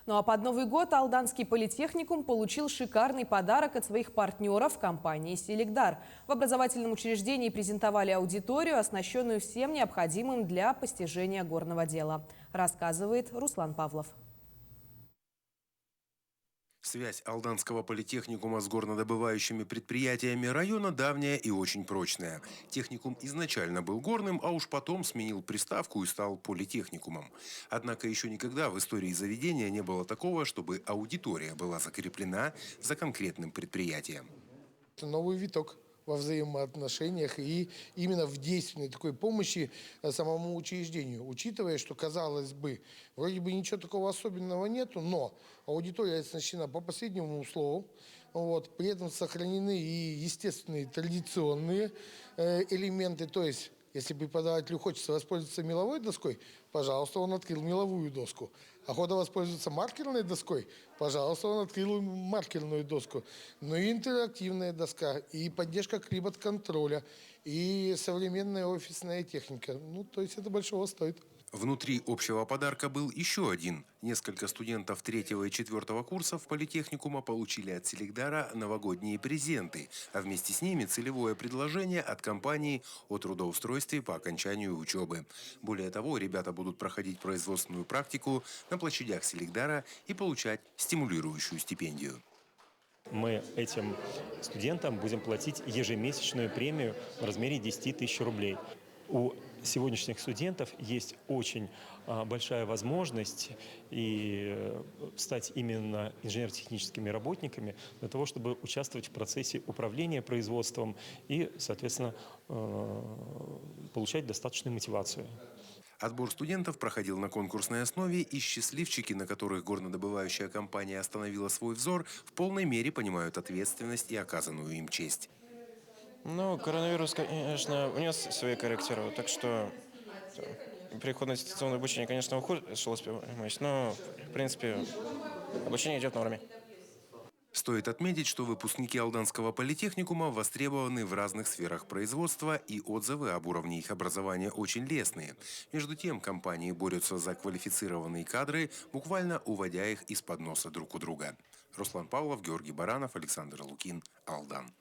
Ну а под Новый год Алданский политехникум получил шикарный подарок от своих партнеров компании «Селигдар». В образовательном учреждении презентовали аудиторию, оснащенную всем необходимым для постижения горного дела. Рассказывает Руслан Павлов. Связь Алданского политехникума с горнодобывающими предприятиями района давняя и очень прочная. Техникум изначально был горным, а уж потом сменил приставку и стал политехникумом. Однако еще никогда в истории заведения не было такого, чтобы аудитория была закреплена за конкретным предприятием. Это новый виток во взаимоотношениях и именно в действенной такой помощи самому учреждению. Учитывая, что, казалось бы, вроде бы ничего такого особенного нету, но аудитория оснащена по последнему слову, вот, при этом сохранены и естественные традиционные элементы, то есть если преподавателю хочется воспользоваться меловой доской, пожалуйста, он открыл меловую доску. Охота воспользоваться маркерной доской, пожалуйста, он открыл маркерную доску. Ну и интерактивная доска, и поддержка климат-контроля, и современная офисная техника. Ну, то есть это большого стоит. Внутри общего подарка был еще один. Несколько студентов 3-го и 4-го курсов политехникума получили от Селигдара новогодние презенты, а вместе с ними целевое предложение от компании о трудоустройстве по окончанию учебы. Более того, ребята будут проходить производственную практику на площадях Селигдара и получать стимулирующую стипендию. Мы этим студентам будем платить ежемесячную премию в размере 10 тысяч рублей. У сегодняшних студентов есть очень большая возможность стать именно инженерно-техническими работниками для того, чтобы участвовать в процессе управления производством и, соответственно, получать достаточную мотивацию. Отбор студентов проходил на конкурсной основе, и счастливчики, на которых горнодобывающая компания остановила свой взор, в полной мере понимают ответственность и оказанную им честь. Ну, коронавирус, конечно, внес свои коррективы, так что переход на дистанционное обучение, конечно, ухудшилось, но, в принципе, обучение идет в норме. Стоит отметить, что выпускники Алданского политехникума востребованы в разных сферах производства, и отзывы об уровне их образования очень лестные. Между тем, компании борются за квалифицированные кадры, буквально уводя их из-под носа друг у друга. Руслан Павлов, Георгий Баранов, Александр Лукин, Алдан.